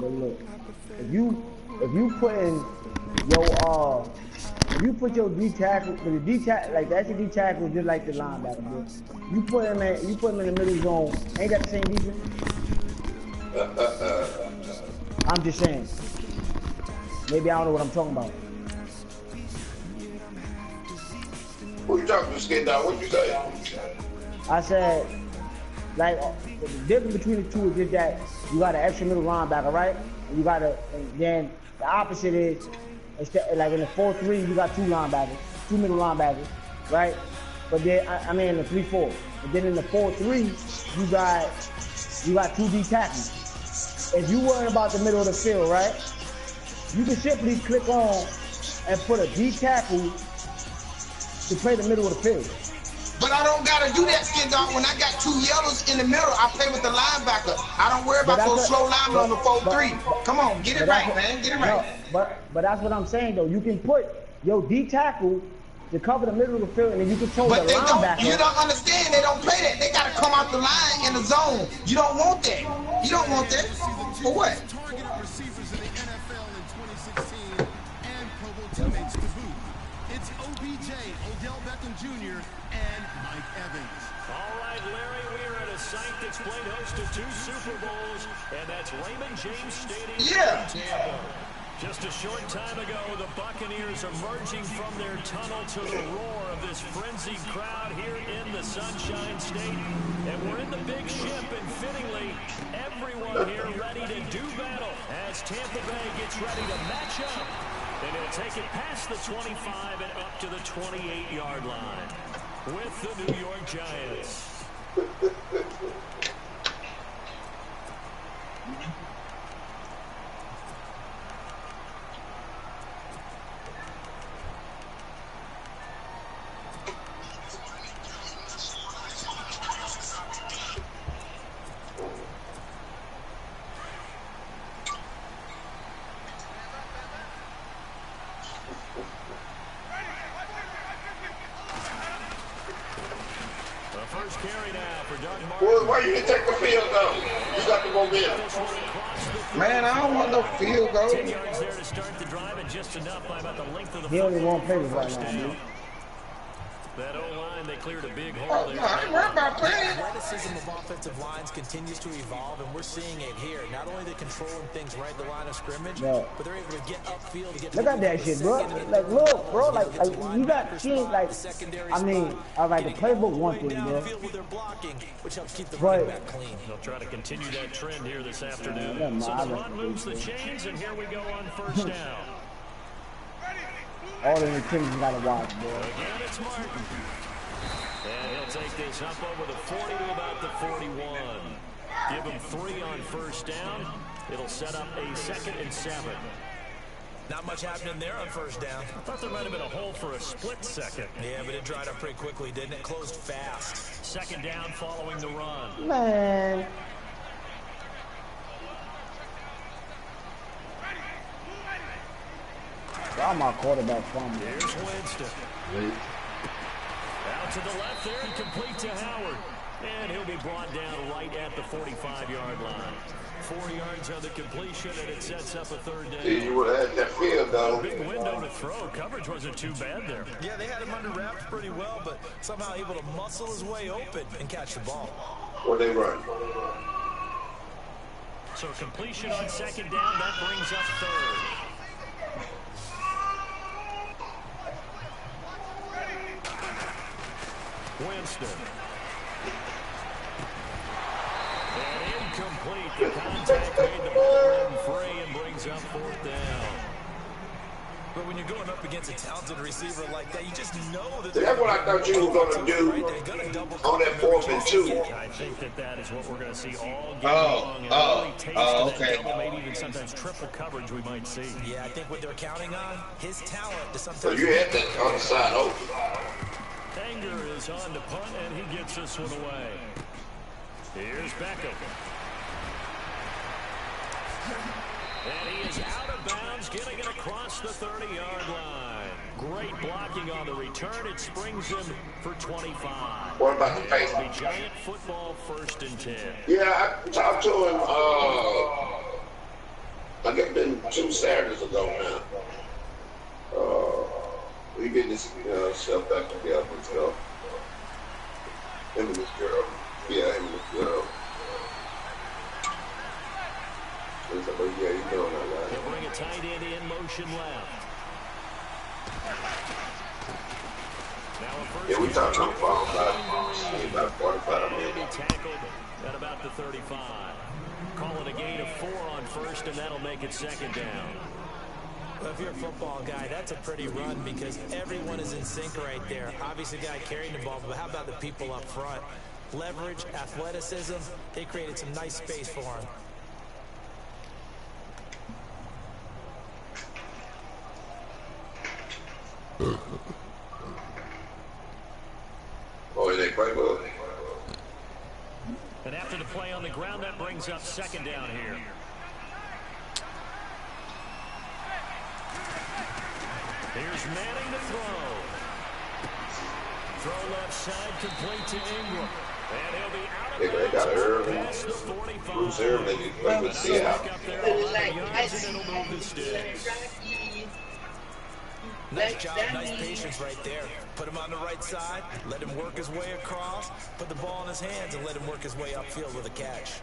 But look, if you put in your if you put your D tackle, the D tackle, like that's a D tackle just like the linebacker, bro. You put him in the middle zone. Ain't that the same defense? I'm just saying. Maybe I don't know what I'm talking about. Who you talking to, Skin Dog? What you say? I said, like, the difference between the two is just that you got an extra middle linebacker, right? And you got and then the opposite is, like in the 4-3, you got two middle linebackers, right? But then, I mean, in the 3-4. But then in the 4-3, you got two D tackles. If you worry about the middle of the field, right? You can simply click on and put a D tackle to play the middle of the field. But I don't gotta do that, Skin Dog. When I got two yellows in the middle, I play with the linebacker. I don't worry about those slow linemen on the 4-3. Come on, get it right, man. Get it right. No, but that's what I'm saying though. You can put your D tackle to cover the middle of the field, and then you control the linebacker. You don't understand. They don't play that. They gotta come out the line in the zone. You don't want that. You don't want that. For what? It's OBJ, Odell Beckham Jr., and Mike Evans. All right, Larry, we are at a site that's played host to 2 Super Bowls, and that's Raymond James Stadium in Tampa. Just a short time ago, the Buccaneers emerging from their tunnel to the roar of this frenzied crowd here in the Sunshine State. And we're in the big ship, and fittingly, everyone here ready to do battle as Tampa Bay gets ready to match up. And he'll take it past the 25 and up to the 28-yard line with the New York Giants. Why you didn't take the field goal? You got the momentum. Man, I don't want no field goal. 10 yards there to start the drive, and just enough by about the length of the He only won't play this right now, dude. That O-line, they cleared a big hole there. No, I ain't worried about playing. The athleticism of offensive lines continues to evolve, and we're seeing it here. Not only they're controlling things right at the line of scrimmage, but they're able to get upfield to get. Look at that shit, bro. Like, look, bro. Like you got teams like. I mean, all right, the playbook one thing, bro. But they'll try to continue that trend here this afternoon. So the run moves the chains, and here we go on first down. All the teams gotta watch, bro. Again, it's Martin. And he'll take this up over the 40 to about the 41. Give him 3 on first down. It'll set up a 2nd and 7. Not much happening there on first down. I thought there might have been a hole for a split second. Yeah, but it dried up pretty quickly, didn't it? Closed fast. 2nd down following the run. Man. I'm my quarterback from me. Here's Winston. Out to the left there and complete to Howard. And he'll be brought down right at the 45-yard line. 4 yards on the completion, and it sets up a 3rd down. You would have had that field, though. Big window to throw. Coverage wasn't too bad there. Yeah, they had him under wraps pretty well, but somehow able to muscle his way open and catch the ball. Or they run. So completion on 2nd down, that brings up 3rd. Winston. And incomplete. The contact made the ball run free and brings up 4th down. But when you're going up against a talented receiver like that, you just know that... That's what I thought you were going to do on that 4th and 2. I think that is what we're going to see all game long. Okay. Double, maybe even sometimes triple coverage we might see. Yeah, I think what they're counting on, his talent to sometimes... So you had that on the side open. Anger is on to punt, and he gets this one away. Here's Beckham. And he is out of bounds, getting it across the 30-yard line. Great blocking on the return. It springs him for 25. What about the pace? It'll be Giant football 1st and 10. Yeah, I talked to him 2 Saturdays ago now. We getting this stuff back together and stuff. Him and this girl. Yeah, him and this girl. He's like, oh yeah, you know that, right? He'll bring a tight end in motion left. Yeah, we talking about 45 minutes. Tackled at about the 35. Call it a gain of 4 on first, and that'll make it second down. Well, if you're a football guy, that's a pretty run because everyone is in sync right there. Obviously, the guy carrying the ball, but how about the people up front? Leverage, athleticism, they created some nice space for him. Boy, they play well. And after the play on the ground, that brings up second down here. Here's Manning to throw. Throw left side, complete to Ingram. And he'll be out of they got early. Bruce Irvin, they play with Seattle. Nice job, nice patience right there. Put him on the right side, let him work his way across, put the ball in his hands, and let him work his way upfield with a catch.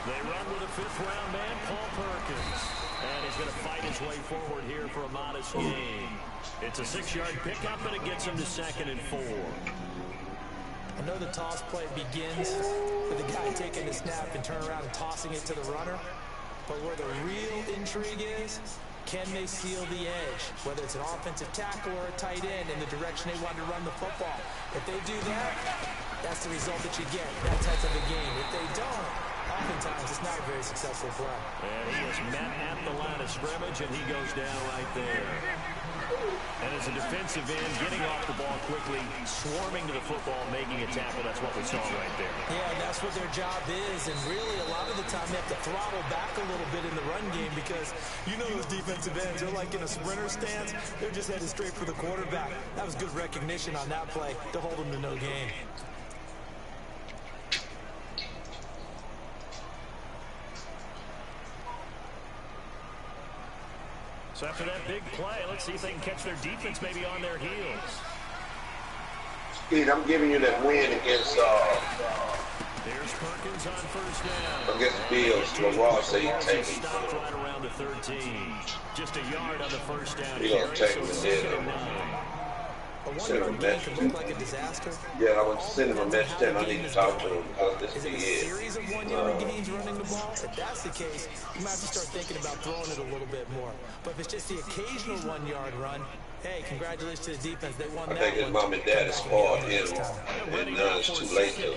They run with a 5th-round man, Paul Perkins. And he's going to fight his way forward here for a modest gain. It's a 6-yard pickup, and it gets him to 2nd and 4. I know the toss play begins with the guy taking the snap and turning around and tossing it to the runner. But where the real intrigue is, can they seal the edge? Whether it's an offensive tackle or a tight end in the direction they want to run the football. If they do that, that's the result that you get, that type of a game. If they don't, oftentimes it's not a very successful play. And he is met at the line of scrimmage, and he goes down right there. And as a defensive end, getting off the ball quickly, swarming to the football, making a tackle, that's what we saw right there. Yeah, that's what their job is, and really a lot of the time they have to throttle back a little bit in the run game because you know those defensive ends, they're like in a sprinter stance, they're just headed straight for the quarterback. That was good recognition on that play to hold them to no gain. So after that big play, let's see if they can catch their defense maybe on their heels. Steve, I'm giving you that win against There's Perkins on first down. against Bills. So Ross said he'd take it. Stopped right around the 13. Just a yard on the first down. He's going to take him A one-yard gain can look like a disaster. Yeah, I was sending him a message to him. I need to talk to him because this is is it a series of one-yard gains running the ball? If that's the case, you might have to start thinking about throwing it a little bit more. But if it's just the occasional one-yard run, hey, congratulations to the defense. They won that one. I think his mom and dad spoiled him, and it's too late to.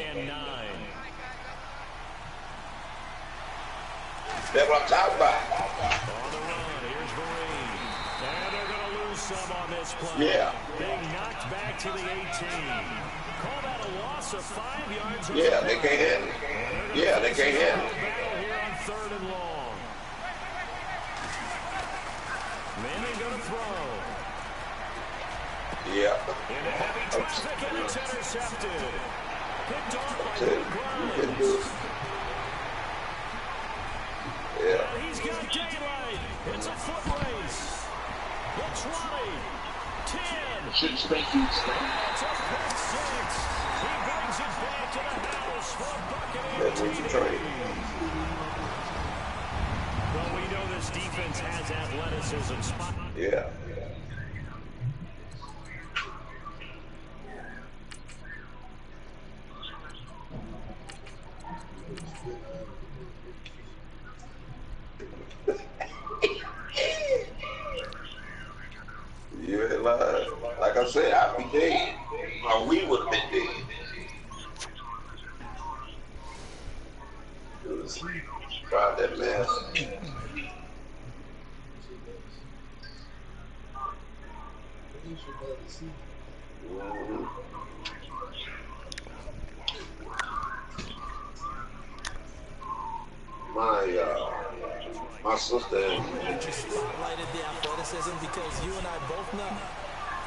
That's what I'm talking about. On the run, here's Vereen. And they're going to lose some on this play. Yeah. Being knocked back to the 18. Call that a loss of 5 yards. Yeah, they can't handle it. Yeah, they can't handle it. Battle here on 3rd and long. Manning going to throw. Yeah. In a heavy traffic, and it's intercepted. Picked off by Luke Grimes. Yeah. And he's got daylight. It's a foot race. The 20, 10. It's a pick 6. He brings it back to the house for a Buccaneer TD. Well, we know this defense has athleticism. Yeah. You ain't lying. Like I said, I'd be dead. Well, we would have been dead. Tried that mess. My my sister. You spotlighted the athleticism because you and I both know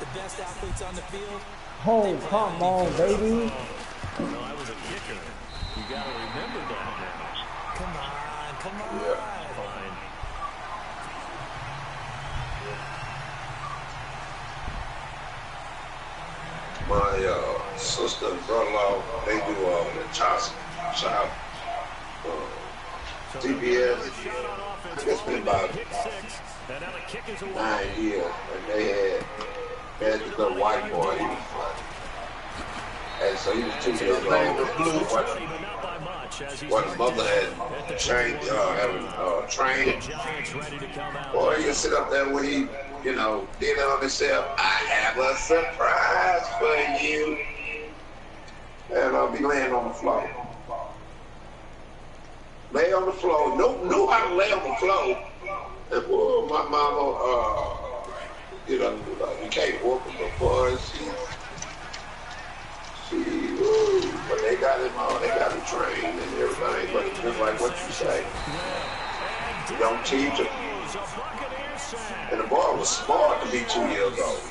the best athletes on the field. Oh, come on, baby. No, I was a kicker. You got to remember that now. Come on, come on. Yeah. Fine. My sister and brother-in-law, they do the child CPS. I guess it's been about 9 years, and they had this little white boy. He was and so he was 2 years old. What his mother had trained, boy, he could sit up there when he, you know, did on himself. I have a surprise for you, and I'll be laying on the floor. Lay on the floor. Knew how to lay on the floor. And boy, my mama, you know, you can't walk with the boys. But they got him on, they got him trained and everything, but it's just like what you say. You don't teach him. And the boy was smart to be 2 years old.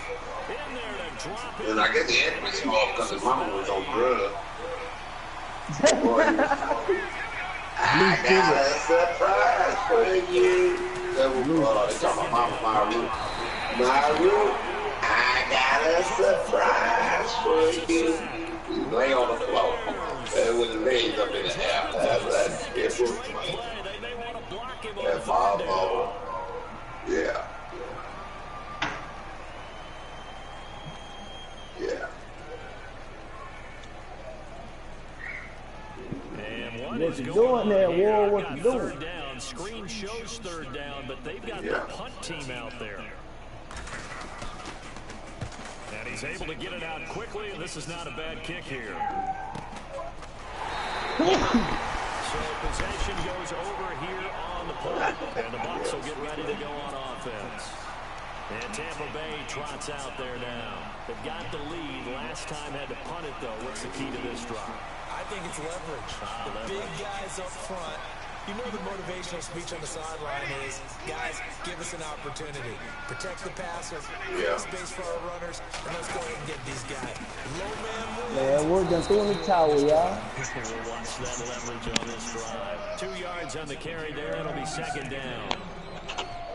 And I guess he had to be smart because his mama was on drugs. I got a surprise for you. That was, they talking about Mama Maru. I got a surprise for you. He lay on the floor and with his legs up in the air. That's that ball. Yeah. Yeah. And what What's is you going doing there, on here? War? What you doing? Third down. Screen shows third down, but they've got the punt team out there. And he's able to get it out quickly, and this is not a bad kick here. So possession goes over here on the punt, and the Bucs will get ready to go on offense. And Tampa Bay trots out there now. They've got the lead. Last time had to punt it, though. What's the key to this drive? I think it's leverage. The big guys up front. You know the motivational speech on the sideline is, guys, give us an opportunity. Protect the passer, create space for our runners, and let's go ahead and get these guys. Low man moves. Yeah, we're done throwing the towel, y'all. We'll watch that leverage on this drive. 2 yards on the carry there. It'll be second down.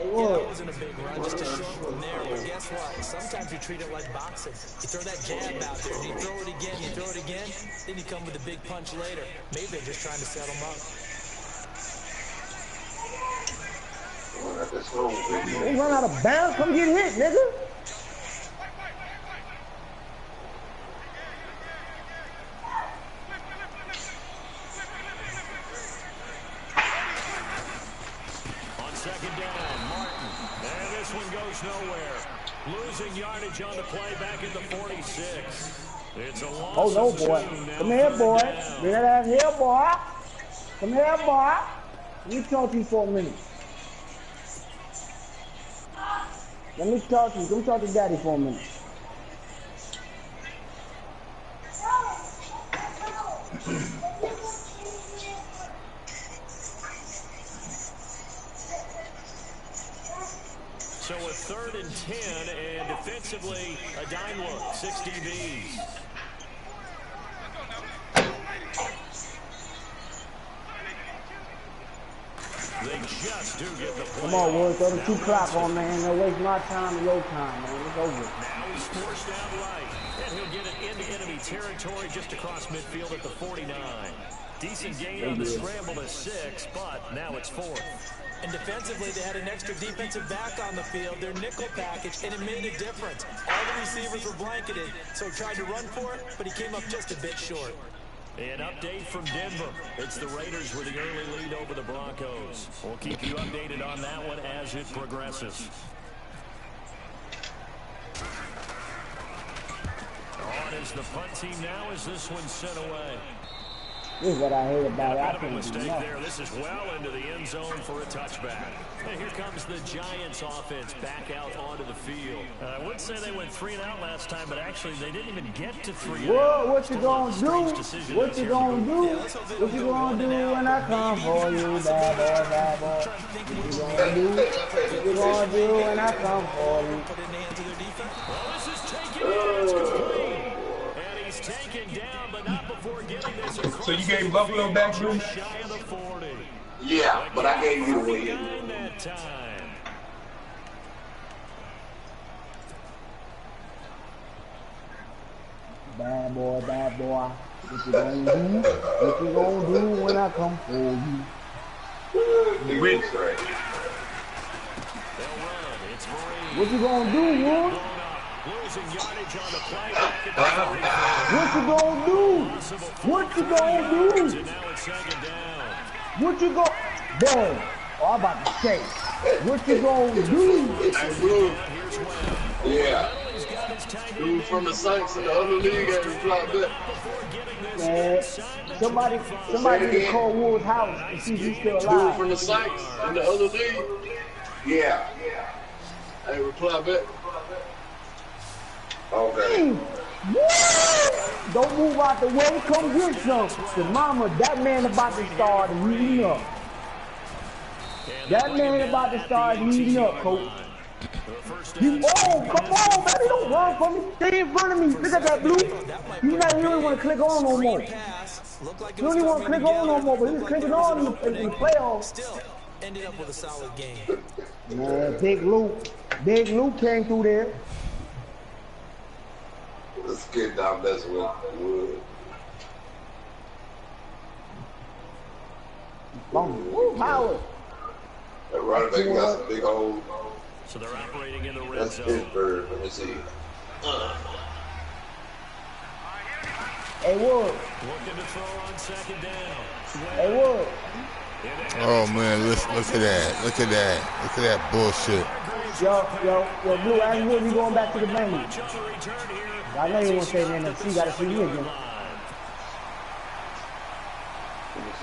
Yeah, that wasn't a big run, just a short one there. But guess what? Sometimes you treat it like boxing. You throw that jab out there, and you throw it again, you throw it again, then you come with a big punch later. Maybe they're just trying to set them up. They run out of bounds, come get hit, nigga. On second down, Martin. And this one goes nowhere. Losing yardage on the play back at the 46. It's a loss. Oh, no, boy. Come here, boy. Bring that here, boy. Come here, boy. Let me talk to you for a minute. Let me talk to you. Come talk to Daddy for a minute. So a 3rd and 10, and defensively, a dime look, 6 DBs. They just do get the play. Come on, boy. Throw the 2 clock on, man. Don't waste my time and your time, man. It's over. Now he's forced out right, and he'll get it into enemy territory just across midfield at the 49. Decent gain on the scramble to 6, but now it's 4th. And defensively, they had an extra defensive back on the field, their nickel package, and it made a difference. All the receivers were blanketed, so he tried to run for it, but he came up just a bit short. An update from Denver. It's the Raiders with the early lead over the Broncos. We'll keep you updated on that one as it progresses. On is the punt team now as this one's sent away. This is what I hate about it. I can't mistake there. This is well into the end zone for a touchback. And here comes the Giants offense back out onto the field. I would say they went 3 and out last time, but actually they didn't even get to 3 and out. What you gonna do? What you gonna do? What you gonna do when I come for you, bad boy, bad boy? What you gonna do? What you gonna do when I come for you? Well, this is taken in. It's complete. And he's taken down, but not before getting this across. So you gave Buffalo back, Drew? Shy of the 40. Yeah, but I gave you the win. That time. Bad boy, bad boy. What you gonna do? What you gonna do when I come for you? The wind's right. What you gonna do, Wood? Losing yardage on the play. What you gonna do? What you gonna do? And now it's second down. What you go? Boom. Oh, I'm about to say. What you gonna do? Yeah. Dude from the Saints in the other league had replied back. Man, somebody need to call Wood's house and see if he's still Dude alive. from the Saints in the other league. Yeah. Hey, reply back. Okay. Don't move out the way. Come get some. The mama, that man about to start heating up. That man about to start heating up, coach. Oh, come on, baby. Don't run from me. Stay in front of me. Look at that blue. You don't want to click on no more. You don't even want to click on no more, but he's clicking on in the playoffs. Still ended up with a solid game. Man, Big Luke came through there. Let's get down this with Wood. Woo, Howard. That running back got some big old. So they're operating in the red That's zone. Pittsburgh. Let me see. Hey, Wood. Looking to throw on second down. Hey, Wood. Oh man, look at that. Look at that. Look at that bullshit. Yo, Blue, ask Wood, you going back to the Bengals. I know you want to say the NFC, got to see you again.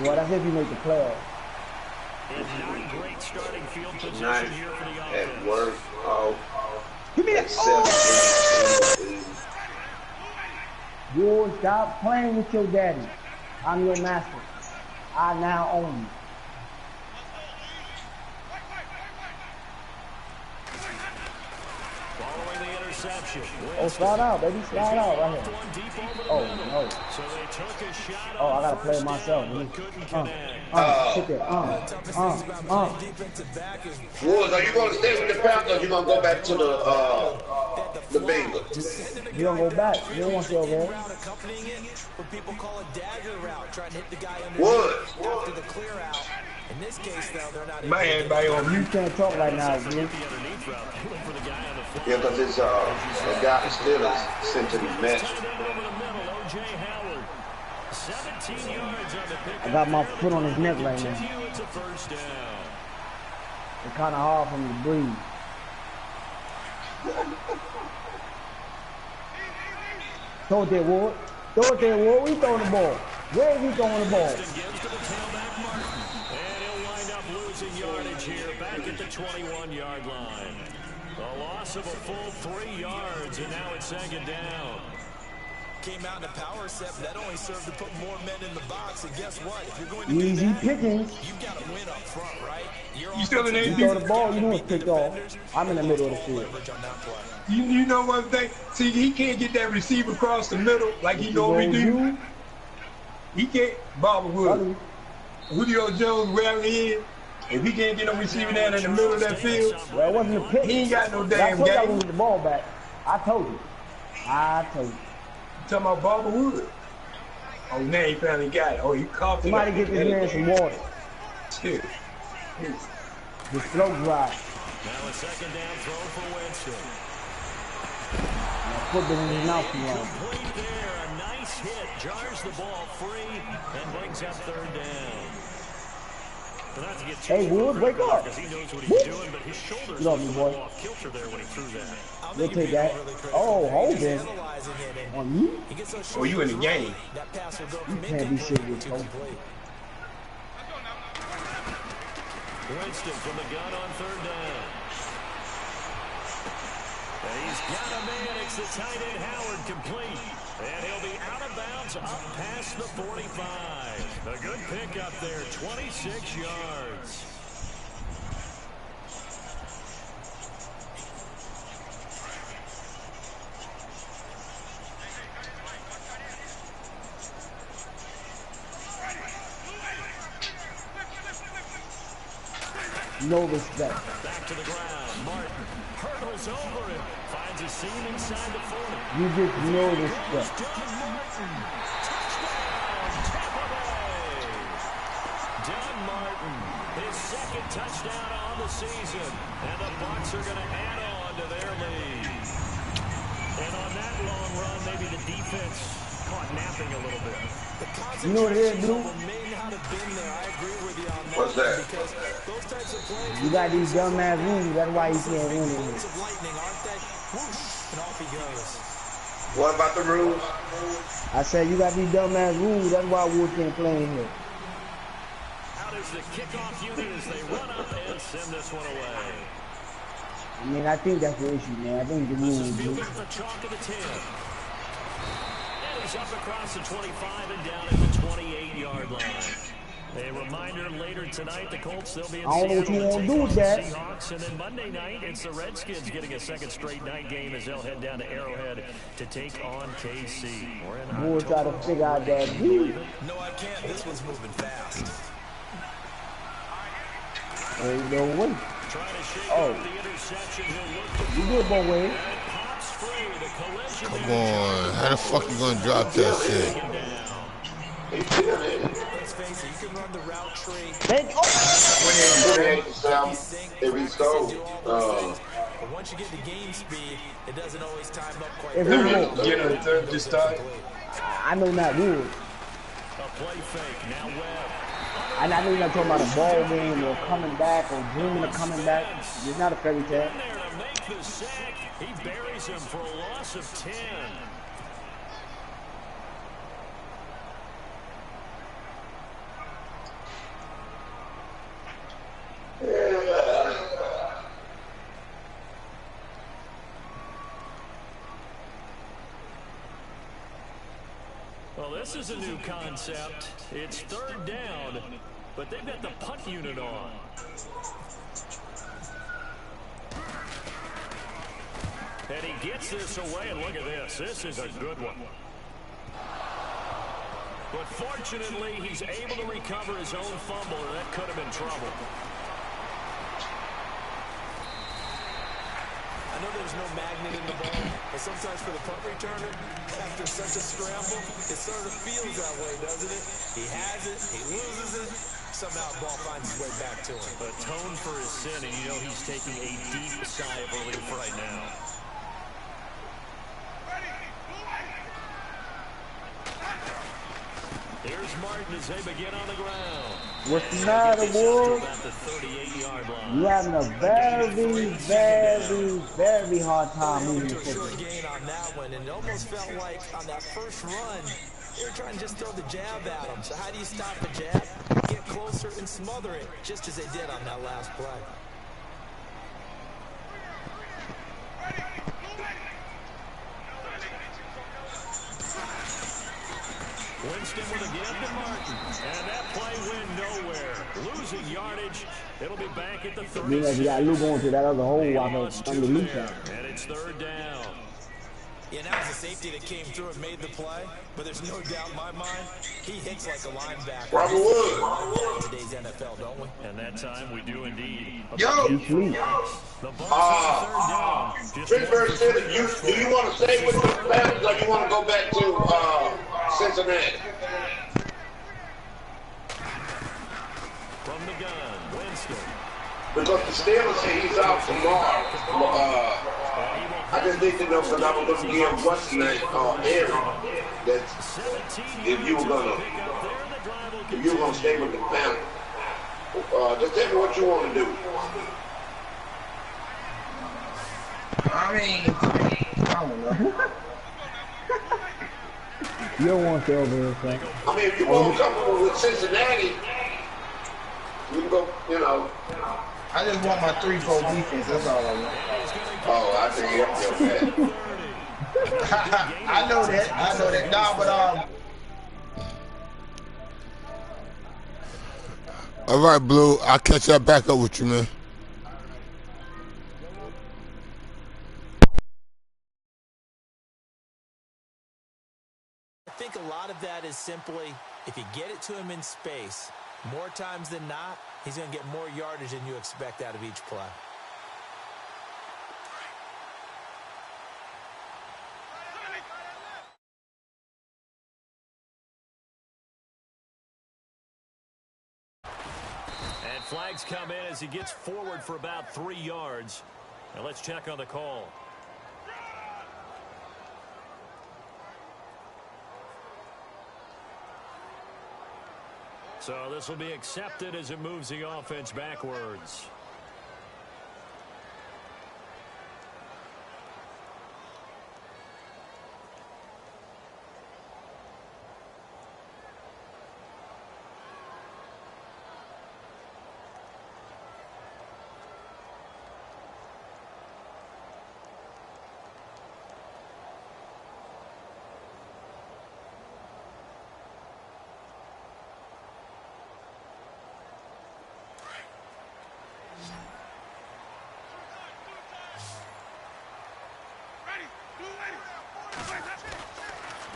Well, that's if you make the playoffs. Not great starting field position Nice. here for the At offense. work. Oh. Give me that. Oh. Wood, stop playing with your daddy. I'm your master. I now own you. Following the interception. Oh, slide out, baby. Slide out right here. One deep over the Oh, middle. no. So they took a shot Oh, I on got to play first myself. down, but couldn't Sit there. Woods, are you going to stay with the Panthers or you going to go back to the Bengals? You don't go back. You don't want to go over there. Accompanying it, what people call a dagger route, trying to hit the guy under Woods. after the clear out. In this case, though, they're not. Man, everybody on You mute. can't talk right now, dude. the underneath route. They look for the guy on the floor. Yeah, because it's the guy Steelers sent to the match. Tight end over the middle, O.J. Howard. 17 yards on the pick. I got my foot on his neck right now. Continue, it's a first down. It's kind of hard for me to breathe. Throw it there, Ward. Throw it there, Ward. We throwing the ball. Where is he throwing the ball? Gives to the tailback Martin. And he'll wind up losing yardage here back at the 21-yard line. A loss of a full 3 yards, and now it's second down. Came out in a power set, but that only served to put more men in the box. And guess what? If you're going to Easy do that, pickings. you've got to win up front, right? You still in You AD? throw the ball, you know it's picked off. I'm in the middle of the field. You know one thing? See, he can't get that receiver across the middle like he normally do. He can't. Bobby Wood. Julio Jones, wherever he is, if he can't get no receiver down in the middle of that field, Well, it wasn't a pick. he ain't got no I damn told you I game. wanted the ball back. I told you. Talking about Bobby Wood. Oh, now he finally got it. Oh, he coughed it Somebody up. get this man some water. Shit. The throat dry. Now a second down throw for Winston. My foot been in his mouth too long. Complete there, a nice hit, jars the ball free, and brings up third down. Hey, Wood, wake up. He knows what he's doing, but his shoulders looked a little off kilter there when he threw that. We'll take that. Oh, hold it. On you? Oh, you in the game. You can't be serious, bro. Winston from the gun on third down. And he's got a man. It's the tight end Howard complete. And he'll be out of bounds up past the 45. A good pick up there, 26 yards. No respect. Back to the ground. Martin hurdles over him. Finds a seam inside the 40. You get no respect. John Martin, his second touchdown on the season. And the Bucs are going to add on to their lead. And on that long run, maybe the defense caught napping a little bit. You know what it is, dude? What's that? You got these dumbass rules. That's why you can't win it. What about the rules? I said you got these dumbass rules. That's why Wood can't play in here. How does the kickoff unit as they run up and send this one away? I mean, I think that's the issue, man. I think the rules. This is fielded at the chalk of the 10. And he's up across the 25 and down at the 28-yard line. A reminder later tonight, the Colts, they'll be in I don't know what you want to do with that. Seahawks, and then Monday night, it's the Redskins getting a second straight night game as they'll head down to Arrowhead to take on KC. We'll try to figure out that deal. No, I can't. This one's moving fast. Ain't no way. Trying to shake Oh. off the interception. You good, both ways. Come on. How the fuck you gonna drop that shit? Let's face it, you can run the route tree. If he stole, But once you get to game speed, it doesn't always time up quite If well. he Get a third to start. I know not Wood. A play fake. Now Webb. I know you're not talking about a ball game or coming back or dreaming of coming back. It's not a fairy tale. In there to make the sack. He buries him for a loss of 10. Well, this is a new concept. It's third down, but they've got the punt unit on. And he gets this away, and look at this. This is a good one. But fortunately, he's able to recover his own fumble, or that could have been trouble. I know there's no magnet in the ball, but sometimes for the punt returner, after such a scramble, it sort of feels that way, doesn't it? He has it, he loses it, somehow the ball finds its way back to him. Atone for his sin, and you know he's taking a deep sigh of relief right now. Here's Martin as they begin on the ground. What's the matter, Wood? You having a very, very, very hard time moving the football. Short gain on that one, and it almost felt like on that first run, they were trying to just throw the jab at him. So how do you stop a jab? Get closer and smother it, just as they did on that last play. Winston with a give to Martin. And that play went nowhere. Losing yardage. It'll be back at the 30. You got Luke going to that other hole underneath that. And it's third down. Yeah, that was a safety that came through and made the play, but there's no doubt in my mind, he hits like a linebacker. Robert Wood. Today's NFL, don't we? And that time we do indeed. Yo. The Bucs on third down. Pittsburgh City, do you want to stay with the Panthers or you want to go back to Cincinnati? From the gun, Winston. Because the Steelers say he's out tomorrow. I just need to know because I was going to give what's the name, Aaron, that if you were going to stay with the Panthers. Just tell me what you want to do. I mean, I don't know. You don't want to stay over here, Frank. I mean, if you want comfortable with Cincinnati, you can go, you know. I just want my 3-4 defense. That's all I want. Oh, I think you're okay. I know that. I know that. Nah, but All right, Blue. I'll catch that back up with you, man. I think a lot of that is simply if you get it to him in space, more times than not, he's going to get more yardage than you expect out of each play. And flags come in as he gets forward for about 3 yards. Now let's check on the call. So this will be accepted as it moves the offense backwards.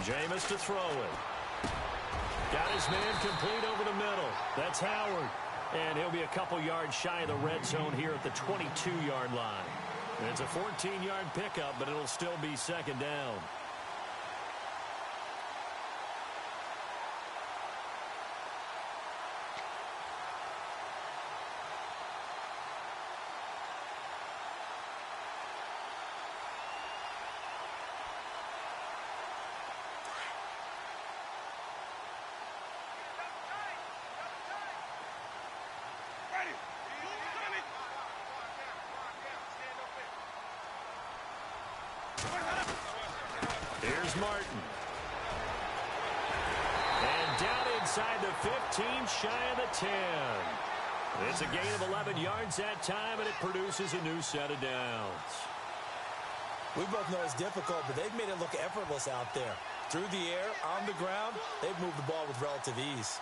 Jameis to throw it. Got his man complete over the middle. That's Howard. And he'll be a couple yards shy of the red zone here at the 22-yard line. And it's a 14-yard pickup, but it'll still be second down. Here's Martin. And down inside the 15, shy of the 10. It's a gain of 11 yards that time, and it produces a new set of downs. We both know it's difficult, but they've made it look effortless out there. Through the air, on the ground, they've moved the ball with relative ease.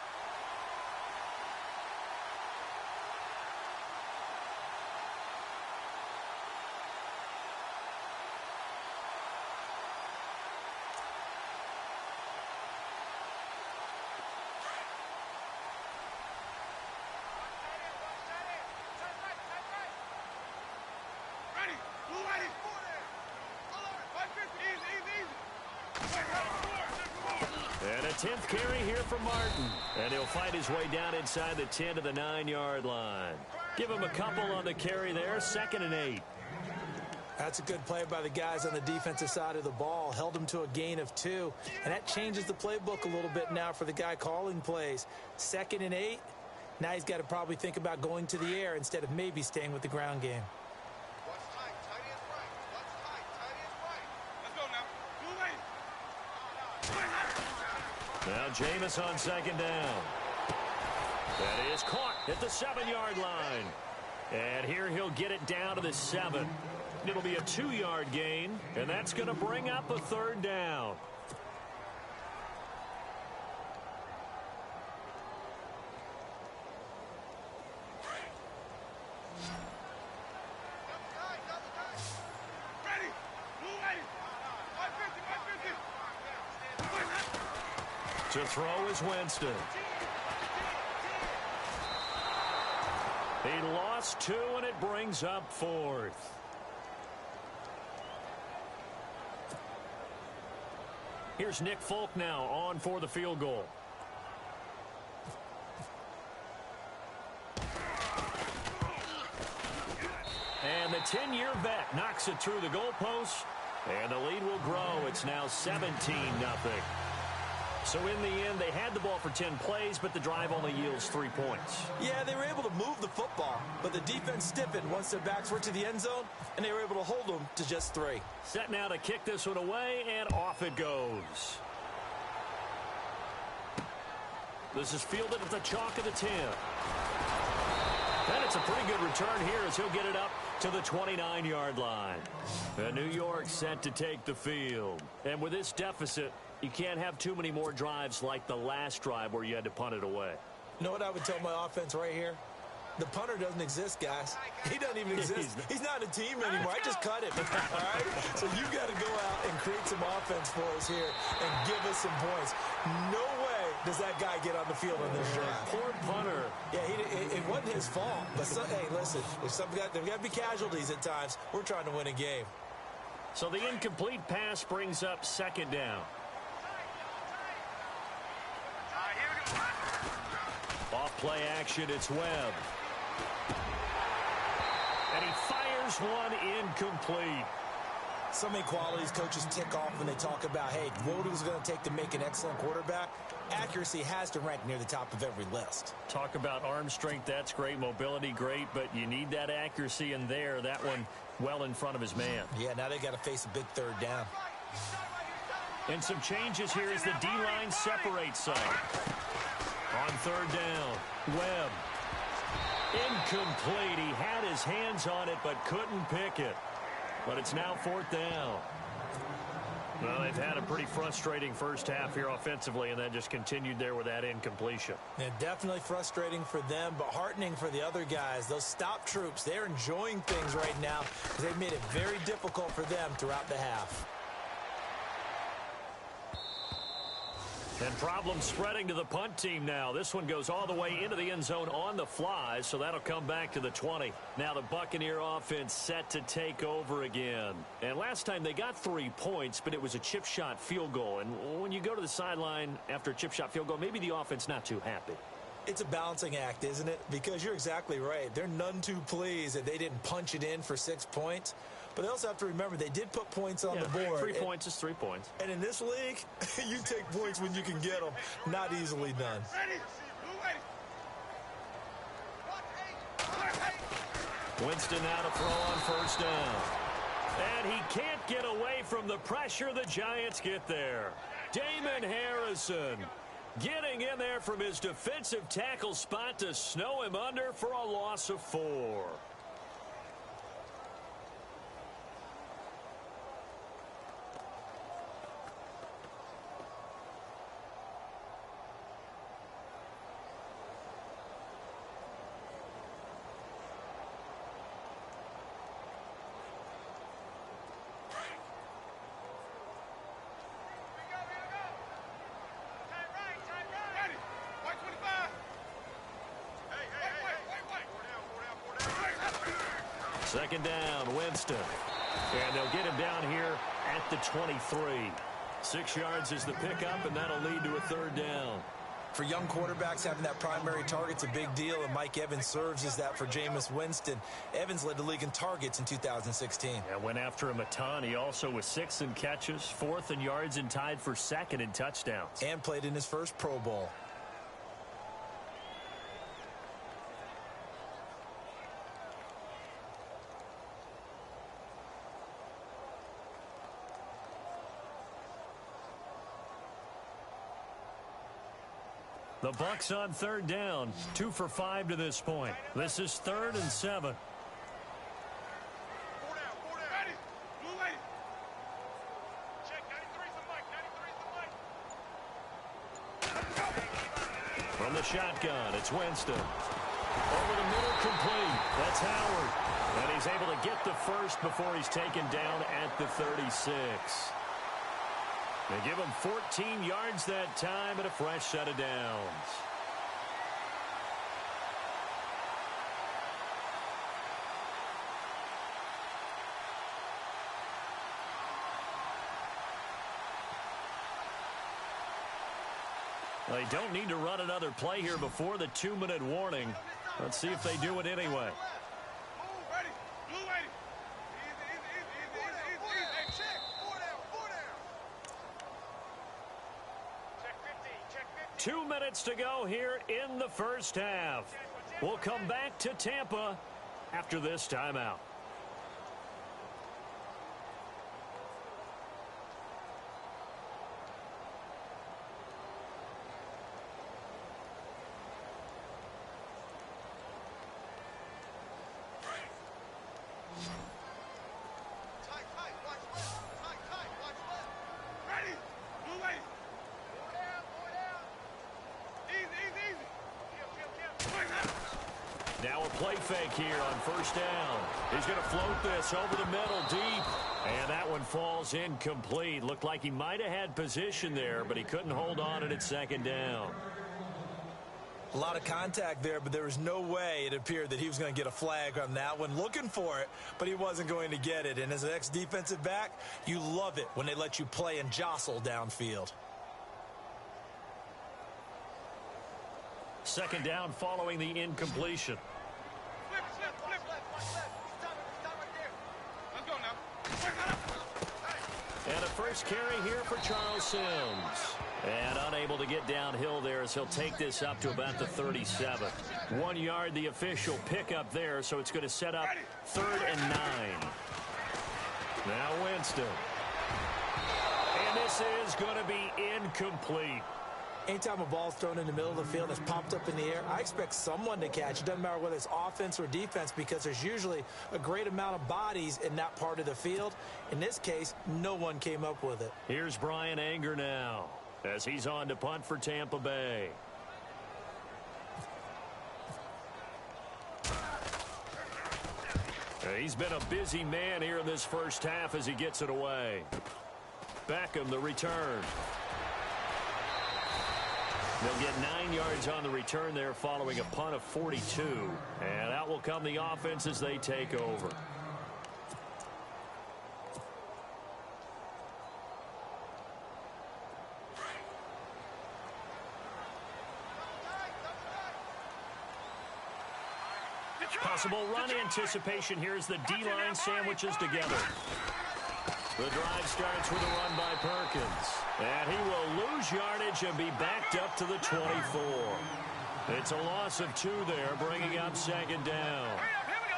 And a 10th carry here for Martin. And he'll fight his way down inside the 10 to the 9-yard line. Give him a couple on the carry there. 2nd and 8. That's a good play by the guys on the defensive side of the ball. Held him to a gain of 2. And that changes the playbook a little bit now for the guy calling plays. 2nd and 8. Now he's got to probably think about going to the air instead of maybe staying with the ground game. Now Jameis on 2nd down. That is caught at the 7-yard line. And here he'll get it down to the 7. It'll be a 2-yard gain, and that's going to bring up a 3rd down. To throw is Winston. He lost 2, and it brings up 4th. Here's Nick Folk now on for the field goal. And the 10-year vet knocks it through the goalpost, and the lead will grow. It's now 17-0. So in the end, they had the ball for 10 plays, but the drive only yields 3 points. Yeah, they were able to move the football, but the defense stiffened once their backs were to the end zone, and they were able to hold them to just 3. Set now to kick this one away, and off it goes. This is fielded at the chalk of the 10. And it's a pretty good return here as he'll get it up to the 29-yard line. And New York set to take the field. And with this deficit, you can't have too many more drives like the last drive where you had to punt it away. You know what I would tell my offense right here? The punter doesn't exist, guys. He doesn't even exist. He's not a team anymore. I just cut him. All right? So you got to go out and create some offense for us here and give us some points. No way does that guy get on the field on this drive. Poor punter. Yeah, it wasn't his fault. But, hey, listen, there's got to be casualties at times. We're trying to win a game. So the incomplete pass brings up 2nd down. Off play action, it's Webb. And he fires one incomplete. So many qualities coaches tick off when they talk about, hey, what it was going to take to make an excellent quarterback. Accuracy has to rank near the top of every list. Talk about arm strength, that's great. Mobility, great. But you need that accuracy in there. That one well in front of his man. Yeah, now they got to face a big 3rd down. And some changes here as the D-line separates some. On 3rd down, Webb. Incomplete. He had his hands on it but couldn't pick it. But it's now 4th down. Well, they've had a pretty frustrating first half here offensively, and then just continued there with that incompletion. Yeah, definitely frustrating for them, but heartening for the other guys. Those stop troops, they're enjoying things right now because they've made it very difficult for them throughout the half. And problems spreading to the punt team now. This one goes all the way into the end zone on the fly, so that'll come back to the 20. Now the Buccaneer offense set to take over again. And last time they got 3 points, but it was a chip shot field goal. And when you go to the sideline after a chip shot field goal, maybe the offense not too happy. It's a balancing act, isn't it? Because you're exactly right. They're none too pleased that they didn't punch it in for 6 points. But they also have to remember they did put points on the board. 3 points is 3 points. And in this league, you take points when you can get them. Not easily done. Winston now to throw on 1st down. And he can't get away from the pressure. The Giants get there. Damon Harrison getting in there from his defensive tackle spot to snow him under for a loss of 4. Second down, Winston. And they'll get him down here at the 23. 6 yards is the pickup, and that'll lead to a 3rd down. For young quarterbacks, having that primary target's a big deal, and Mike Evans serves as that for Jameis Winston. Evans led the league in targets in 2016. And went after him a ton. He also was 6th in catches, 4th in yards, and tied for 2nd in touchdowns. And played in his first Pro Bowl. The Bucs on 3rd down, 2 for 5 to this point. This is 3rd and 7. From the shotgun, it's Winston. Over the middle, complete. That's Howard. And he's able to get the first before he's taken down at the 36. They give him 14 yards that time and a fresh set of downs. They don't need to run another play here before the 2-minute warning. Let's see if they do it anyway. 2 minutes to go here in the first half. We'll come back to Tampa after this timeout. Now a play fake here on first down. He's going to float this over the middle deep. And that one falls incomplete. Looked like he might have had position there, but he couldn't hold on at second down. A lot of contact there, but there was no way it appeared that he was going to get a flag on that one. Looking for it, but he wasn't going to get it. And as an ex-defensive back, you love it when they let you play and jostle downfield. Second down following the incompletion. And a first carry here for Charles Sims. And unable to get downhill there as he'll take this up to about the 37. 1 yard, the official pickup there, so it's going to set up 3rd and 9. Now Winston. And this is going to be incomplete. Anytime a ball's thrown in the middle of the field that's popped up in the air, I expect someone to catch. It doesn't matter whether it's offense or defense because there's usually a great amount of bodies in that part of the field. In this case, no one came up with it. Here's Brian Anger now as he's on to punt for Tampa Bay. He's been a busy man here in this first half as he gets it away. Beckham, the return. They'll get 9 yards on the return there following a punt of 42. And out will come the offense as they take over. Possible run anticipation here as the D-line sandwiches together. The drive starts with a run by Perkins. And he will lose yardage and be backed up to the 24. It's a loss of 2 there, bringing up second down.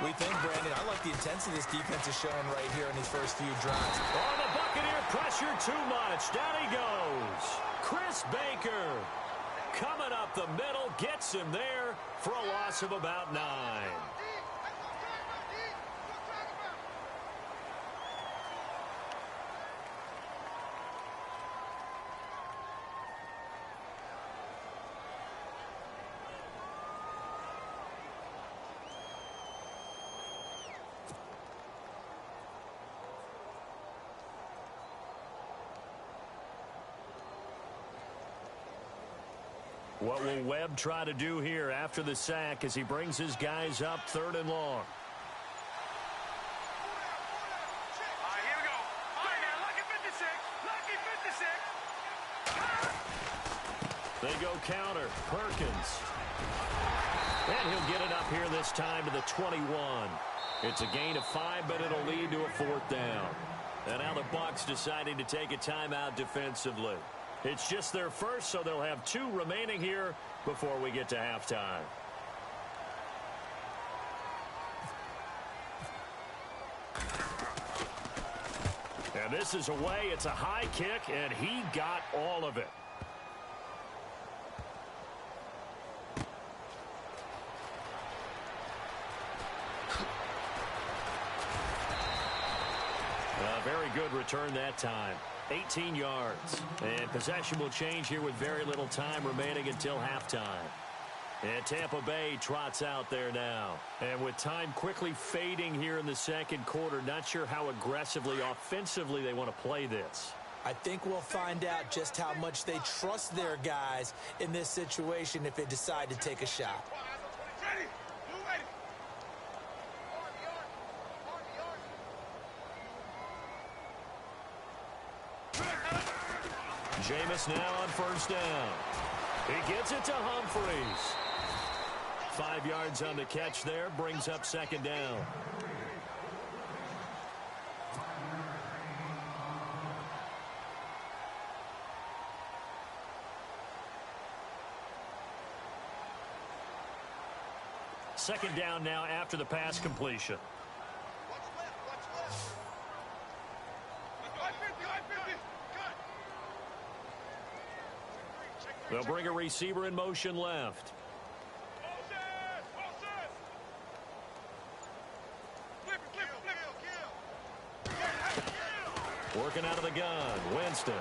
We think, Brandon, I like the intensity this defense is showing right here in these first few drives. Oh, the Buccaneer pressure too much. Down he goes. Chris Baker coming up the middle, gets him there for a loss of about 9. What will Webb try to do here after the sack as he brings his guys up 3rd and long? Here we go. All right, now, lucky 56. Lucky 56. They go counter. Perkins. And he'll get it up here this time to the 21. It's a gain of 5, but it'll lead to a 4th down. And now the Bucs deciding to take a timeout defensively. It's just their first, so they'll have 2 remaining here before we get to halftime. And this is away. It's a high kick, and he got all of it. A very good return that time. 18 yards. And possession will change here with very little time remaining until halftime. And Tampa Bay trots out there now. And with time quickly fading here in the second quarter, not sure how aggressively, offensively they want to play this. I think we'll find out just how much they trust their guys in this situation if they decide to take a shot. Jameis now on first down. He gets it to Humphreys. 5 yards on the catch there, brings up second down. Second down now after the pass completion. They'll bring a receiver in motion left. Working out of the gun, Winston.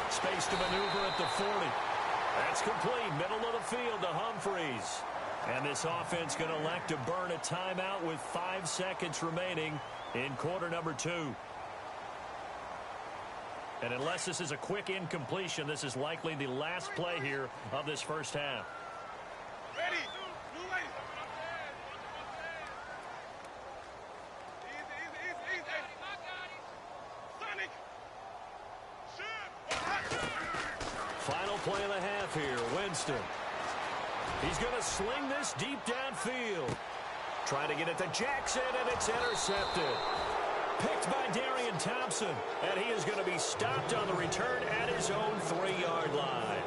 Space to maneuver at the 40. That's complete, middle of the field to Humphreys. And this offense going to elect to burn a timeout with 5 seconds remaining in quarter number 2. And unless this is a quick incompletion, this is likely the last play here of this first half. Ready. Final play of the half here, Winston. He's going to sling this deep downfield. Trying to get it to Jackson, and it's intercepted. Picked by Darian Thompson, and he is going to be stopped on the return at his own 3-yard line.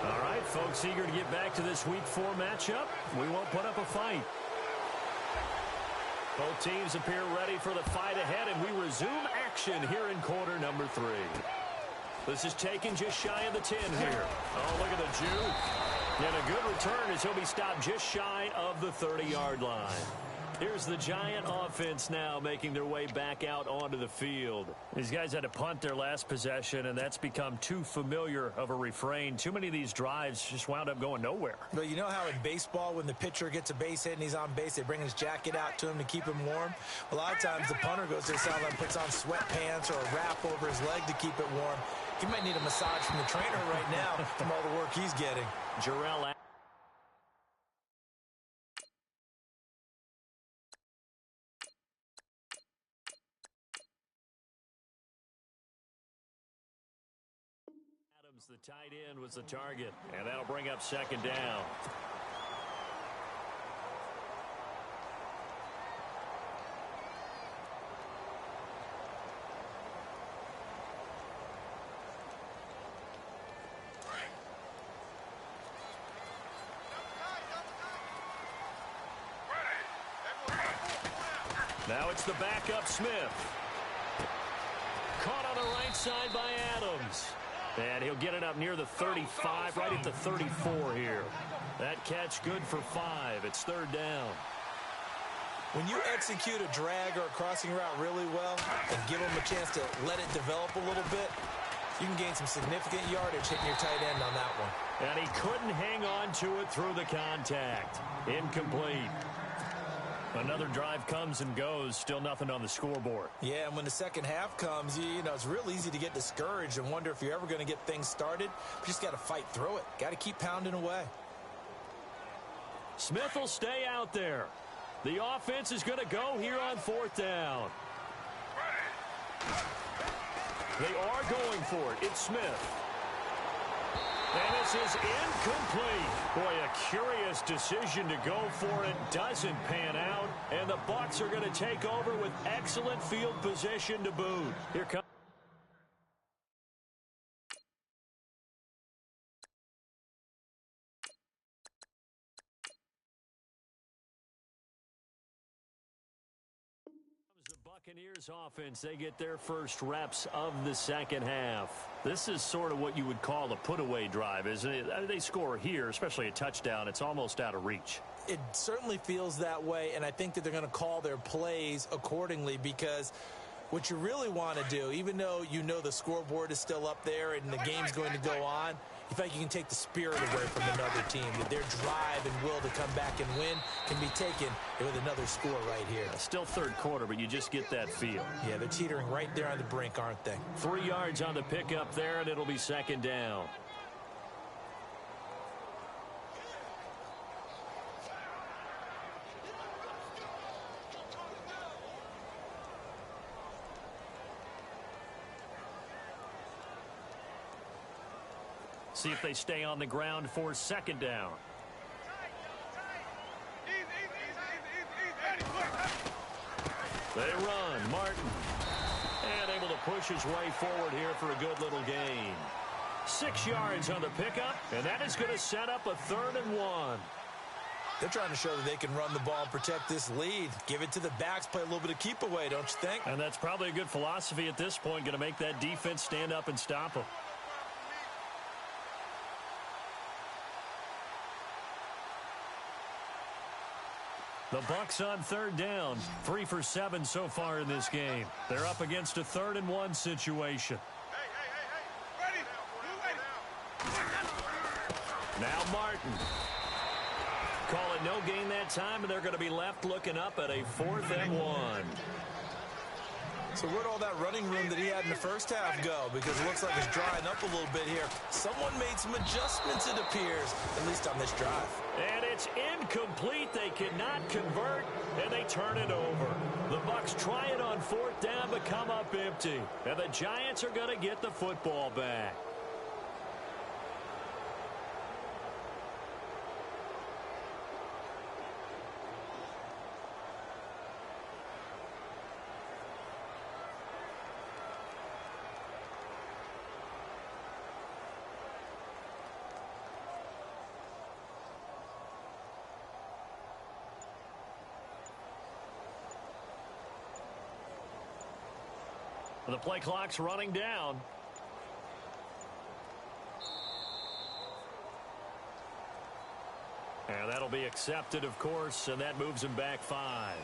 All right, folks, eager to get back to this Week 4 matchup. We won't put up a fight. Both teams appear ready for the fight ahead, and we resume action here in quarter number 3. This is taken just shy of the 10 here. Oh, look at the juke. And a good return as he'll be stopped just shy of the 30-yard line. Here's the Giant offense now making their way back out onto the field. These guys had to punt their last possession, and that's become too familiar of a refrain. Too many of these drives just wound up going nowhere. But you know how in baseball, when the pitcher gets a base hit and he's on base, they bring his jacket out to him to keep him warm? A lot of times the punter goes to the sideline, puts on sweatpants or a wrap over his leg to keep it warm. He might need a massage from the trainer right now from all the work he's getting. Jarrell Adams, the tight end, was the target, and that'll bring up second down. Now it's the backup Smith. Caught on the right side by Adams. And he'll get it up near the 35, right at the 34 here. That catch good for 5. It's third down. When you execute a drag or a crossing route really well and give them a chance to let it develop a little bit, you can gain some significant yardage hitting your tight end on that one. And he couldn't hang on to it through the contact. Incomplete. Another drive comes and goes, still nothing on the scoreboard. Yeah, and when the second half comes, you know, it's real easy to get discouraged and wonder if you're ever going to get things started. You just got to fight through it. Got to keep pounding away. Smith will stay out there. The offense is going to go here on fourth down. They are going for it. It's Smith. And this is incomplete. Boy, a curious decision to go for it. Doesn't pan out. And the Bucs are going to take over with excellent field position to boot. Here comes the Buccaneers offense. They get their first reps of the second half. This is sort of what you would call a put-away drive, isn't it? They score here, especially a touchdown. It's almost out of reach. It certainly feels that way, and I think that they're going to call their plays accordingly, because what you really want to do, even though you know the scoreboard is still up there and the game's going to go on, you feel like you can take the spirit away from another team, that their drive and will to come back and win can be taken with another score right here. Still third quarter, but you just get that feel. Yeah, they're teetering right there on the brink, aren't they? 3 yards on the pickup there, and it'll be second down. See if they stay on the ground for second down. They run. Martin. And able to push his way forward here for a good little gain. 6 yards on the pickup, and that is going to set up a 3rd and 1. They're trying to show that they can run the ball and protect this lead. Give it to the backs, play a little bit of keep away, don't you think? And that's probably a good philosophy at this point, going to make that defense stand up and stop them. The Bucks on 3rd down, 3 for 7 so far in this game. They're up against a 3rd-and-1 situation. Ready. Now Martin. Call it no gain that time, and they're going to be left looking up at a 4th and 1. So where'd all that running room that he had in the first half go? Because it looks like it's drying up a little bit here. Someone made some adjustments, it appears, at least on this drive. And it's incomplete. They cannot convert, and they turn it over. The Bucks try it on 4th down, but come up empty. And the Giants are going to get the football back. The play clock's running down. And that'll be accepted, of course, and that moves him back 5.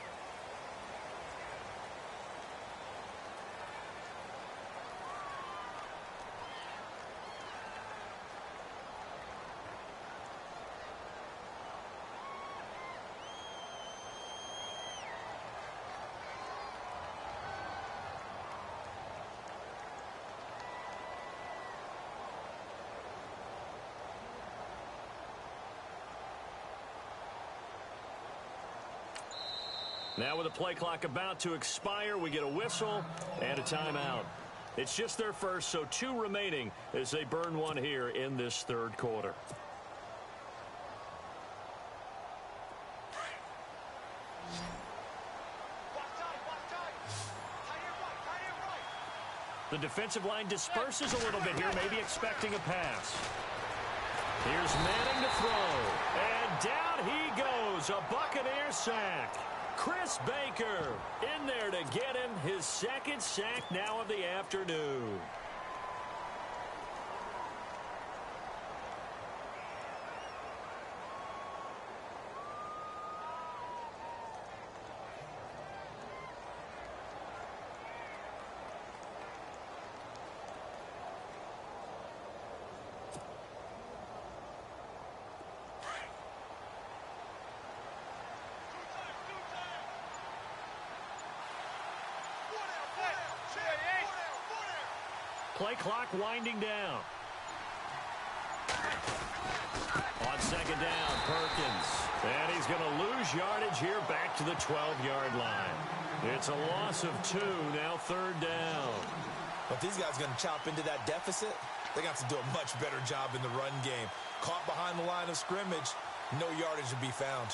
Now with the play clock about to expire, we get a whistle and a timeout. It's just their first, so 2 remaining as they burn 1 here in this 3rd quarter. The defensive line disperses a little bit here, maybe expecting a pass. Here's Manning to throw, and down he goes, a Buccaneer sack. Chris Baker in there to get him his 2nd sack now of the afternoon. Play clock winding down. On 2nd down, Perkins. And he's going to lose yardage here back to the 12-yard line. It's a loss of 2, now 3rd down. But these guys are going to chop into that deficit. They got to do a much better job in the run game. Caught behind the line of scrimmage, no yardage to be found.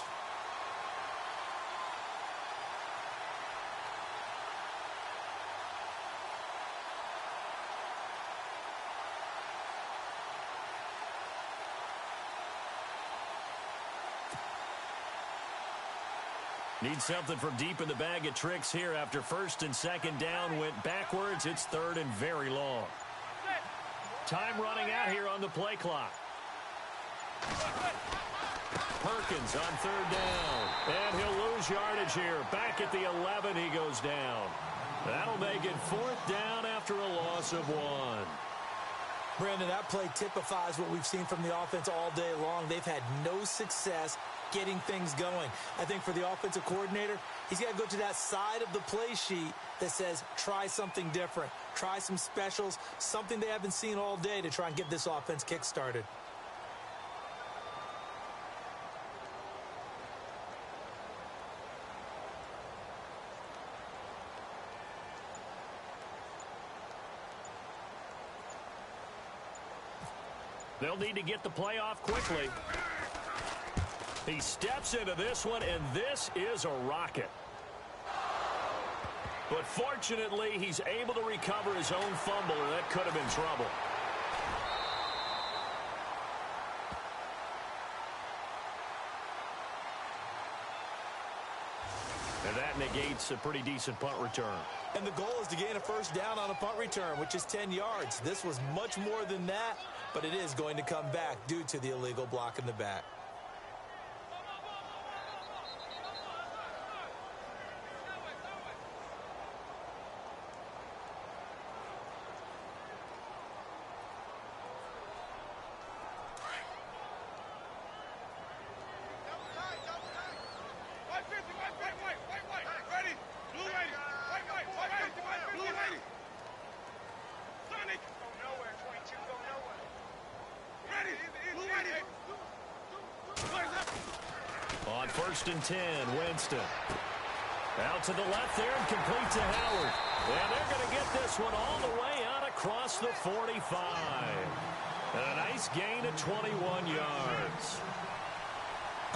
Need something from deep in the bag of tricks here after 1st and 2nd down went backwards. It's 3rd and very long. Time running out here on the play clock. Perkins on 3rd down. And he'll lose yardage here. Back at the 11, he goes down. That'll make it 4th down after a loss of 1. Brandon, that play typifies what we've seen from the offense all day long. They've had no success getting things going. I think for the offensive coordinator, he's got to go to that side of the play sheet that says try something different, try some specials, something they haven't seen all day to try and get this offense kick-started. They'll need to get the play off quickly. He steps into this one, and this is a rocket. But fortunately, he's able to recover his own fumble, or that could have been trouble. negates a pretty decent punt return. And the goal is to gain a first down on a punt return, which is 10 yards. This was much more than that, but it is going to come back due to the illegal block in the back. On 1st and 10, Winston. Out to the left there and complete to Howard. And they're going to get this one all the way out across the 45. And a nice gain of 21 yards.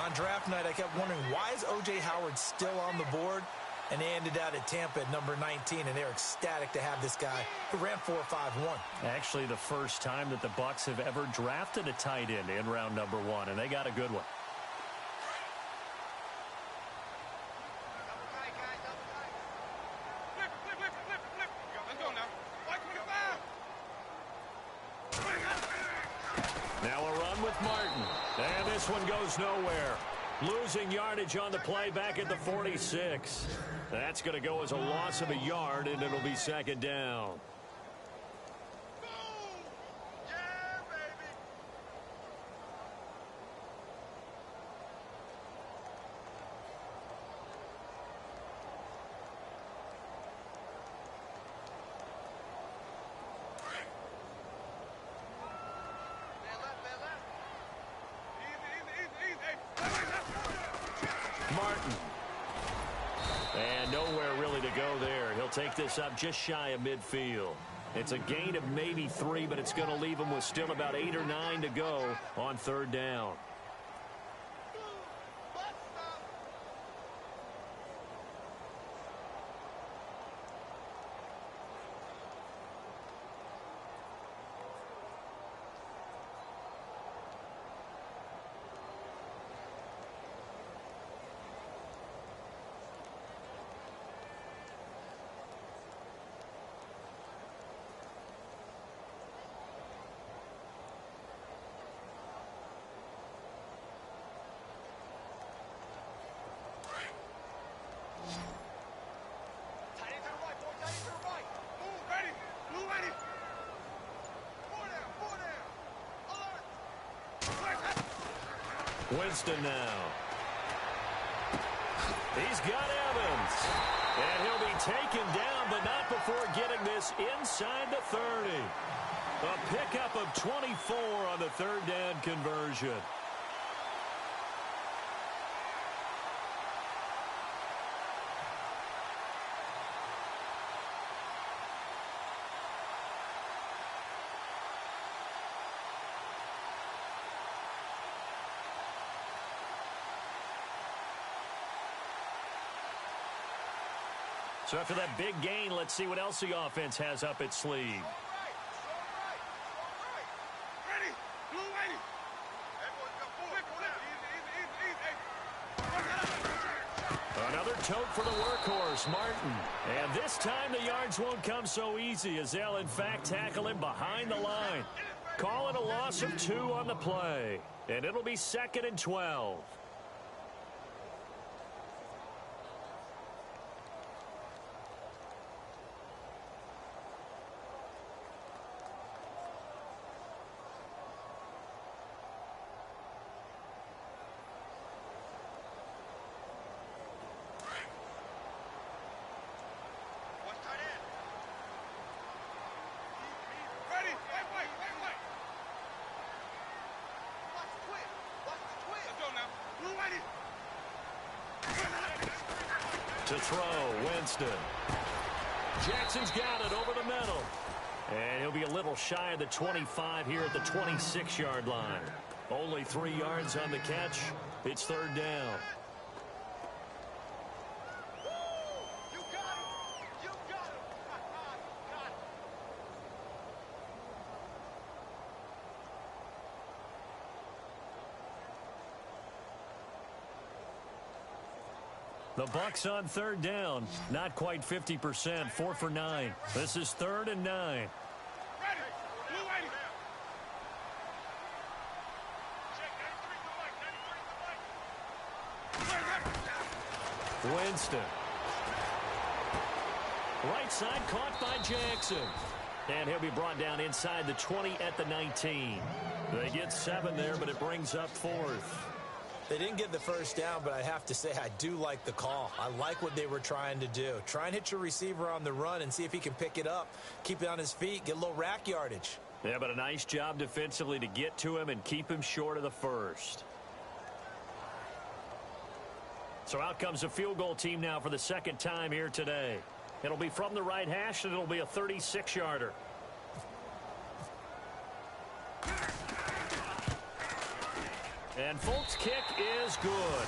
On draft night, I kept wondering, why is O.J. Howard still on the board? And they ended out at Tampa at number 19, and they're ecstatic to have this guy who ran 4.51. Actually, the first time that the Bucs have ever drafted a tight end in round number 1, and they got a good one. Now a run with Martin. And this one goes nowhere. Losing yardage on the play back at the 46. That's going to go as a loss of a yard, and it'll be 2nd down. Martin. And nowhere really to go there. He'll take this up just shy of midfield. It's a gain of maybe 3, but it's going to leave him with still about 8 or 9 to go on 3rd down. Winston now. He's got Evans. And he'll be taken down, but not before getting this inside the 30. A pickup of 24 on the 3rd down conversion. So after that big gain, let's see what else the offense has up its sleeve. Another tote for the workhorse, Martin. And this time the yards won't come so easy as they'll, in fact, tackle him behind the line. Call it a loss of 2 on the play. And it'll be 2nd and 12. To throw, Winston. Jackson's got it over the middle. And he'll be a little shy of the 25 here at the 26-yard line. Only 3 yards on the catch. It's 3rd down. The Bucks on third down. Not quite 50%. 4 for 9. This is 3rd and 9. Winston. Right side caught by Jackson. And he'll be brought down inside the 20 at the 19. They get 7 there, but it brings up 4th. They didn't get the first down, but I have to say I do like the call. I like what they were trying to do. Try and hit your receiver on the run and see if he can pick it up. Keep it on his feet. Get a little rack yardage. Yeah, but a nice job defensively to get to him and keep him short of the first. So out comes a field goal team now for the second time here today. It'll be from the right hash, and it'll be a 36-yarder. And Folk's kick is good.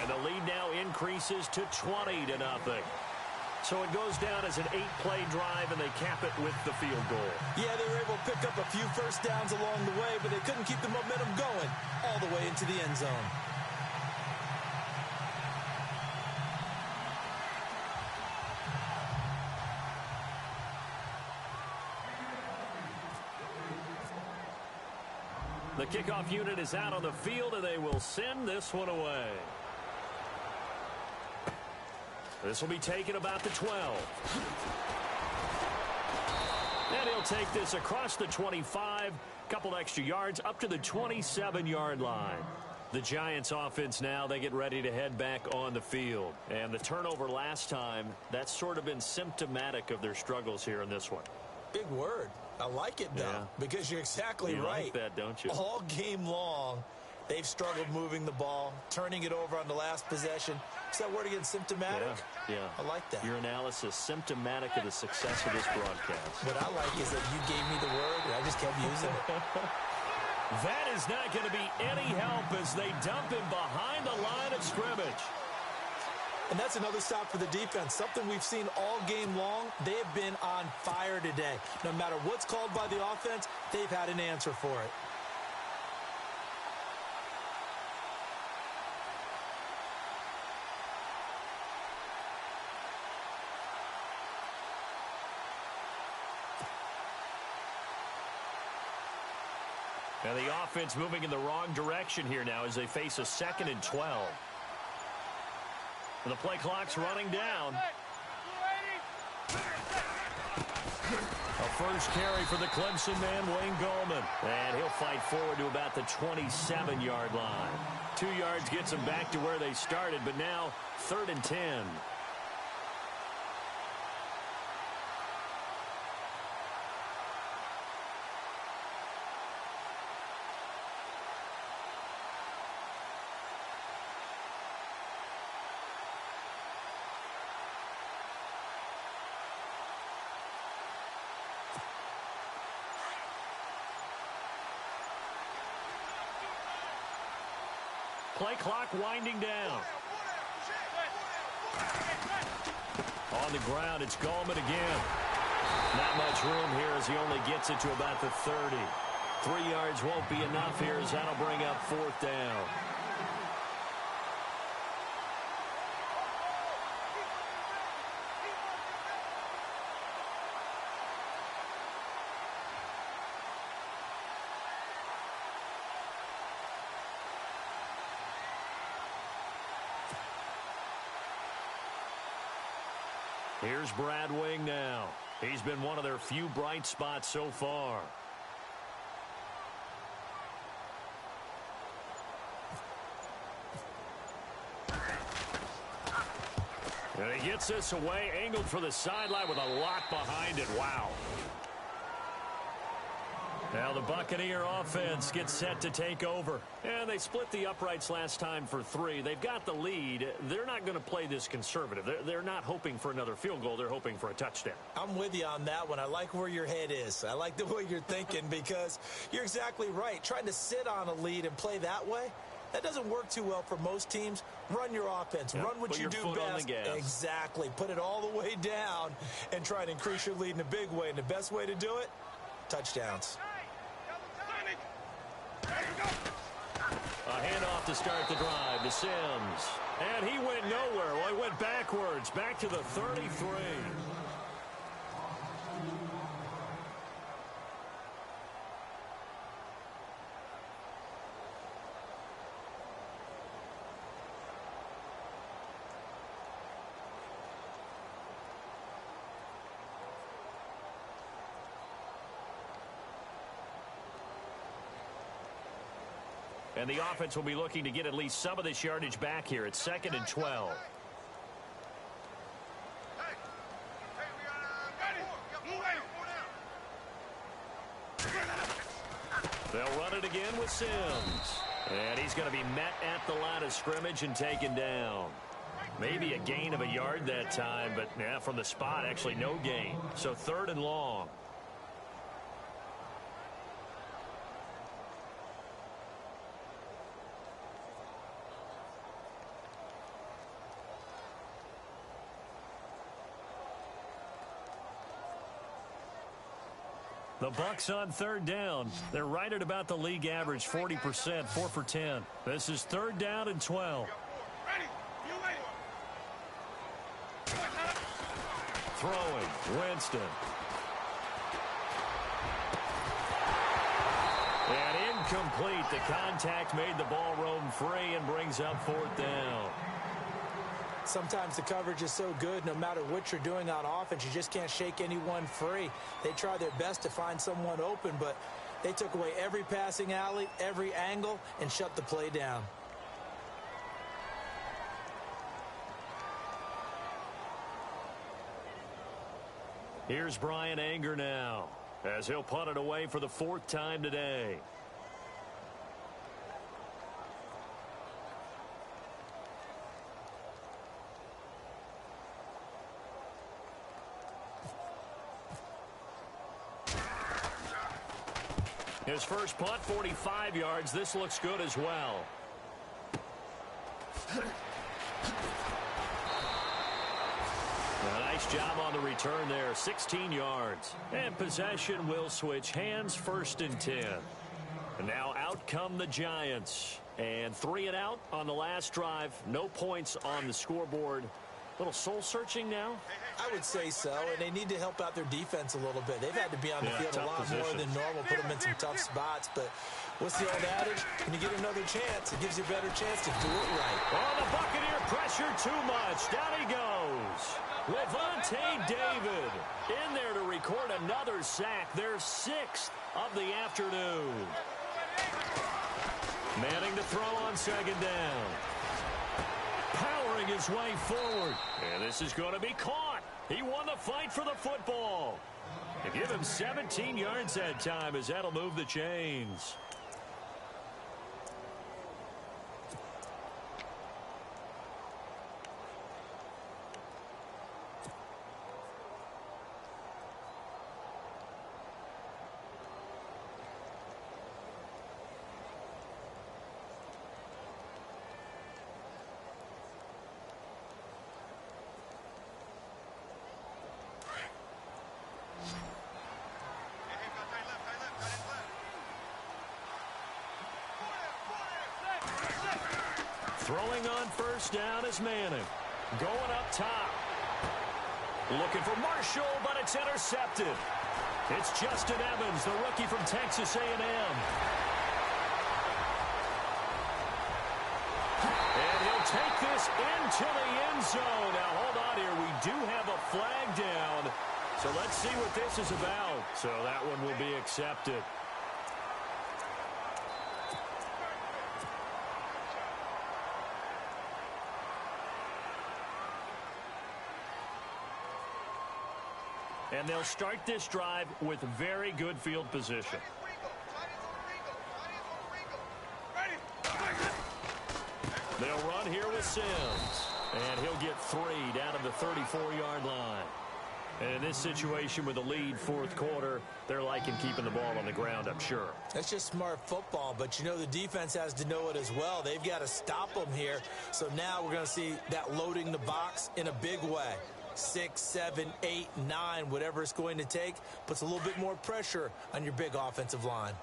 And the lead now increases to 20-0. So it goes down as an 8-play drive, and they cap it with the field goal. Yeah, they were able to pick up a few first downs along the way, but they couldn't keep the momentum going all the way into the end zone. The kickoff unit is out on the field, and they will send this one away. This will be taken about the 12. And he'll take this across the 25, couple extra yards up to the 27-yard line. The Giants offense now, they get ready to head back on the field. And the turnover last time, that's sort of been symptomatic of their struggles here in this one. Big word. I like it, though, because you're exactly right. You like that, don't you? All game long, they've struggled moving the ball, turning it over on the last possession. Is that word again, symptomatic? Yeah. I like that. Your analysis, symptomatic of the success of this broadcast. What I like is that you gave me the word, and I just kept using it. That is not going to be any help as they dump him behind the line of scrimmage. And that's another stop for the defense. Something we've seen all game long. They have been on fire today. No matter what's called by the offense, they've had an answer for it. And the offense moving in the wrong direction here now as they face a 2nd and 12. And the play clock's running down. A first carry for the Clemson man, Wayne Gallman. And he'll fight forward to about the 27-yard line. 2 yards gets them back to where they started, but now 3rd and 10. Play clock winding down. On the ground, it's Gallman again. Not much room here as he only gets it to about the 30. 3 yards won't be enough here as that'll bring up 4th down. Here's Brad Wing now. He's been one of their few bright spots so far. And he gets this away, angled for the sideline with a lot behind it. Wow. Now the Buccaneer offense gets set to take over. And they split the uprights last time for 3. They've got the lead. They're not going to play this conservative. They're not hoping for another field goal. They're hoping for a touchdown. I'm with you on that one. I like where your head is. I like the way you're thinking because you're exactly right. Trying to sit on a lead and play that way, that doesn't work too well for most teams. Run your offense. Yep. Run what Put you your do foot best. on the gas. Exactly. Put it all the way down and try and increase your lead in a big way. And the best way to do it, touchdowns. There you go. A handoff to start the drive to Sims. And he went nowhere. Well, he went backwards, back to the 33. And the offense will be looking to get at least some of this yardage back here. It's 2nd and 12. They'll run it again with Sims. And he's going to be met at the line of scrimmage and taken down. Maybe a gain of a yard that time, but yeah, from the spot, actually no gain. So 3rd and long. The Bucs on 3rd down. They're right at about the league average, 40%, 4 for 10. This is 3rd down and 12. Throwing, Winston. And incomplete. The contact made the ball roam free and brings up 4th down. Sometimes the coverage is so good, no matter what you're doing on offense, you just can't shake anyone free. They try their best to find someone open, but they took away every passing alley, every angle, and shut the play down. Here's Brian Anger now, as he'll punt it away for the 4th time today. His first punt, 45 yards. This looks good as well. A nice job on the return there, 16 yards. And possession will switch hands, 1st and 10. And now out come the Giants. And 3 and out on the last drive. No points on the scoreboard. Little soul-searching now? I would say so, and they need to help out their defense a little bit. They've had to be on the field a lot more than normal, put them in some tough spots. But what's the old adage? When you get another chance, it gives you a better chance to do it right. Oh, the Buccaneer pressure too much. Down he goes. Levante David in there to record another sack. Their 6th of the afternoon. Manning to throw on 2nd down. Powering his way forward. And this is going to be caught. He won the fight for the football. And give him 17 yards that time, as that'll move the chains. Throwing on 1st down is Manning. Going up top. Looking for Marshall, but it's intercepted. It's Justin Evans, the rookie from Texas A&M. And he'll take this into the end zone. Now, hold on here. We do have a flag down. So let's see what this is about. So that one will be accepted. And they'll start this drive with very good field position. They'll run here with Sims. And he'll get 3 down to the 34-yard line. And in this situation with a lead 4th quarter, they're liking keeping the ball on the ground, I'm sure. That's just smart football, but you know the defense has to know it as well. They've got to stop them here. So now we're going to see that loading the box in a big way. 6, 7, 8, 9, whatever it's going to take, puts a little bit more pressure on your big offensive line.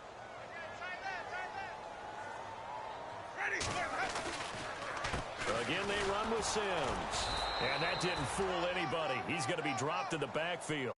Again, they run with Sims. And that didn't fool anybody. He's going to be dropped in the backfield.